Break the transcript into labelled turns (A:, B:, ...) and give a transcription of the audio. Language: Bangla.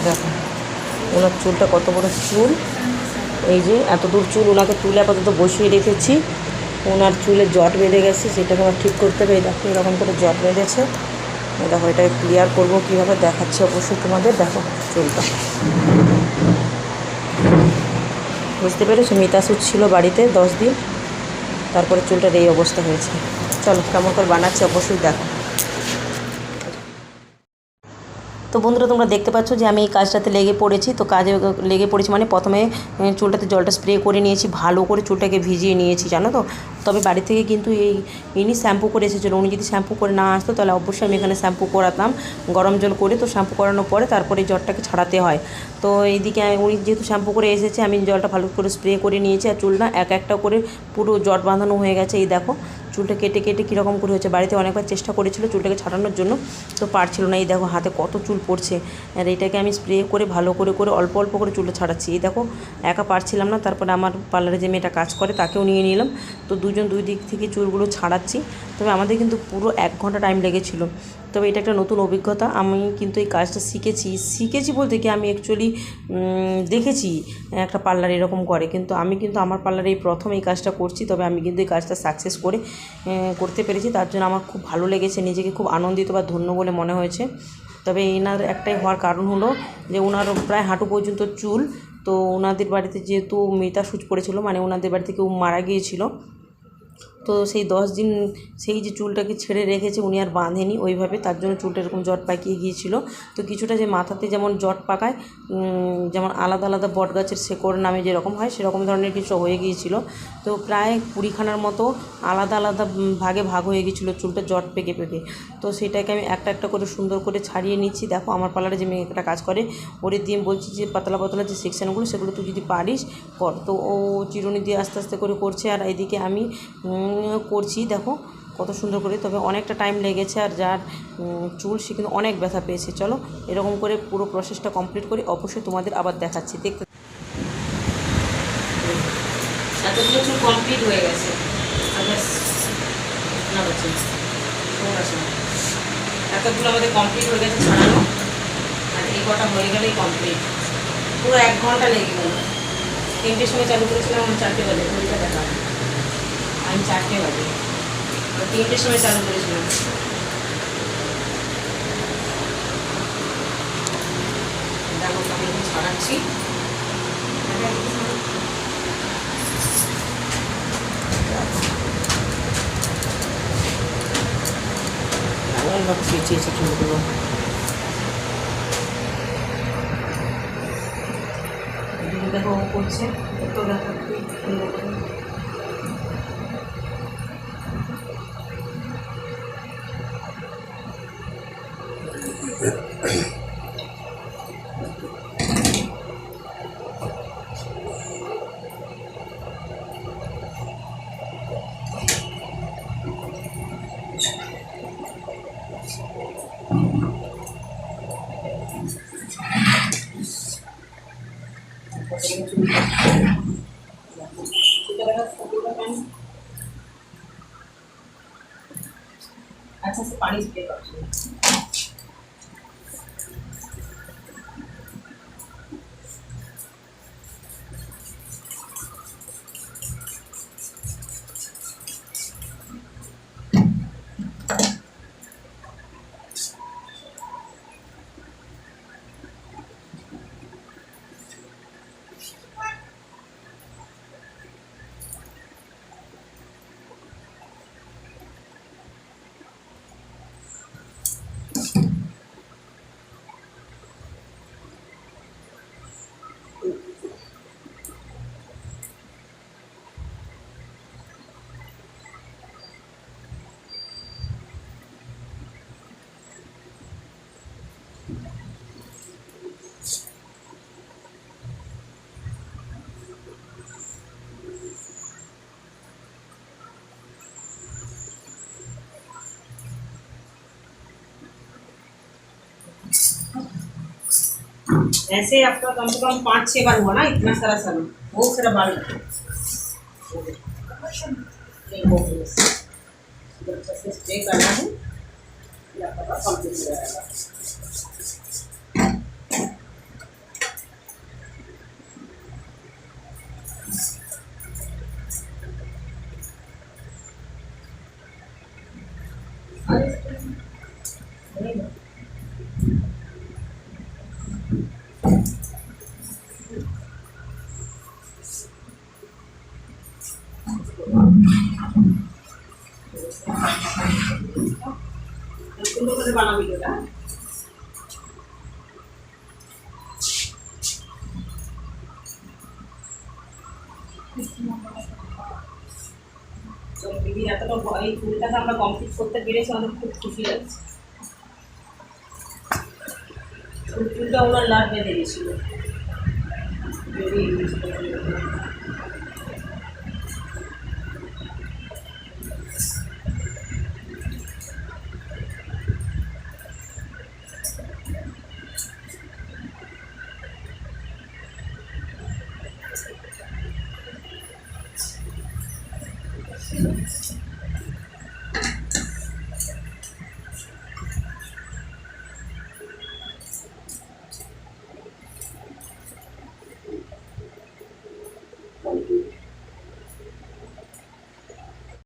A: দেখো ওনার চুলটা কত বড় চুল, এই যে এত দূর চুল ওনাকে তুলে আপাতত বসিয়ে রেখেছি। ওনার চুলে জট বেঁধে গেছে, সেটাকে আমার ঠিক করতে হবে। এই দেখো এরকম করে জট বেঁধেছে, দেখো এটাকে ক্লিয়ার করবো কীভাবে দেখাচ্ছি অবশ্যই তোমাদের। দেখো চুলটা বুঝতে পেরেছো, মিতাসুর ছিল বাড়িতে 10 দিন, তারপরে চুলটার এই অবস্থা হয়েছে। চলো কেমন করে বানাচ্ছি অবশ্যই দেখো। তো বন্ধুরা তোমরা দেখতে পাচ্ছ যে আমি এই কাজটাতে লেগে পড়েছি। তো কাজে লেগে পড়েছি মানে প্রথমে চুলটাতে জলটা স্প্রে করে নিয়েছি, ভালো করে চুলটাকে ভিজিয়ে নিয়েছি জানো তো। তবে বাড়ি থেকে কিন্তু ইনি শ্যাম্পু করে এসেছিলো, উনি যদি শ্যাম্পু করে না আসতো তাহলে অবশ্যই আমি এখানে শ্যাম্পু করাতাম গরম জল করে। তো শ্যাম্পু করানোর পরে তারপরে জলটাকে ছাড়াতে হয়। তো এইদিকে উনি যেহেতু শ্যাম্পু করে এসেছে, আমি জলটা ভালো করে স্প্রে করে নিয়েছি। আর চুলটা এক একটা করে পুরো জট বাঁধানো হয়ে গেছে। এই দেখো চুলটা কেটে কেটে কীরকম করে হয়েছে। বাড়িতে অনেকবার চেষ্টা করেছিল চুলটাকে ছাড়ানোর জন্য, তো পারছিল না। এই দেখো হাতে কত চুল পড়ছে। আর এটাকে আমি স্প্রে করে ভালো করে অল্প অল্প করে চুলটা ছাড়াচ্ছি। এই দেখো একা পারছিলাম না, তারপরে আমার পার্লারে যে মেয়েটা কাজ করে তাকেও নিয়ে নিলাম। তো দুজন দুই দিক থেকে চুলগুলো ছাড়াচ্ছি। তবে আমাদের কিন্তু পুরো 1 ঘন্টা টাইম লেগেছিলো। তবে এটা একটা নতুন অভিজ্ঞতা। আমি কিন্তু এই কাজটা শিখেছি বলতে কি আমি অ্যাকচুয়ালি দেখেছি একটা পার্লার এরকম করে, কিন্তু আমি কিন্তু আমার পার্লারে এই প্রথম এই কাজটা করছি। তবে আমি কিন্তু এই কাজটা সাকসেস করে করতে পেরেছি, তার জন্য আমার খুব ভালো লেগেছে, নিজেকে খুব আনন্দিত বা ধন্য বলে মনে হয়েছে। তবে এনার একটাই হওয়ার কারণ হলো যে ওনার প্রায় হাঁটু পর্যন্ত চুল। তো ওনাদের বাড়িতে যেহেতু মৃতাসুচ পড়েছিল, মানে ওনাদের বাড়িতে কেউ মারা গিয়েছিল, তো সেই 10 দিন সেই যে চুলটাকে ছেড়ে রেখেছে উনি আর বাঁধেনি ওইভাবে, তার জন্য চুলটা এরকম জট পাকিয়ে গিয়েছিল। তো কিছুটা যে মাথাতে যেমন জট পাকায়, যেমন আলাদা আলাদা বট গাছের শেকড় নামে যেরকম হয় সেরকম ধরনের কিছু হয়ে গিয়েছিল। তো প্রায় 20খানার মতো আলাদা আলাদা ভাগে ভাগ হয়ে গিয়েছিলো চুলটা জট পেকে পেকে। তো সেটাকে আমি একটা একটা করে সুন্দর করে ছাড়িয়ে নিচ্ছি। দেখো আমার পার্লারে যে মেয়েটা কাজ করে ওরে দিয়ে বলছি যে পাতলা পাতলা যে সেকশানগুলো সেগুলো তুই যদি পারিস কর। তো ও চিরুনি দিয়ে আস্তে আস্তে করে করছে, আর এইদিকে আমি করছি। দেখো কত সুন্দর করে, তবে অনেকটা টাইম লেগেছে। আর যার চুল সে কিন্তু অনেক ব্যথা পেয়েছে। চলো এরকম করে পুরো প্রসেসটা কমপ্লিট করি, অবশ্যই তোমাদের আবার দেখাচ্ছি। দেখতে এতগুলো চুল কমপ্লিট হয়ে গেছে, এতগুলো আমাদের কমপ্লিট হয়ে গেছে ছাড়ানো। আর এই কটা হয়ে গেলেই কমপ্লিট। পুরো 1 ঘন্টা লেগে গেল। 3টের সময় চালু করেছিলাম, আমি 4টে বাজে ঘড়িটা দেখা, আমি 4টে বাজে 3টের সময় চালু করেছিলাম। দেখো আমি ছাড়াচ্ছি। পেঁচিয়েছি চুলগুলো। দেখো করছে একটু দেখা अच्छा से पानी स्प्रे करती हूँ। ऐसे आपका कम से कम 5-6 बार हुआ ना, इतना सारा सामान बहुत सारा बाल अच्छा से स्प्रे करना है, आपका कंप्लीट हो जाएगा। সুন্দর করে বানাবি এটা। দিদি এতটা এই ফুলটাকে আমরা কমপ্লিট করতে পেরেছি, আমাদের খুব খুশি লাগছে। ফুলটা ওনার লাভ বেঁধে গেছিলো যদি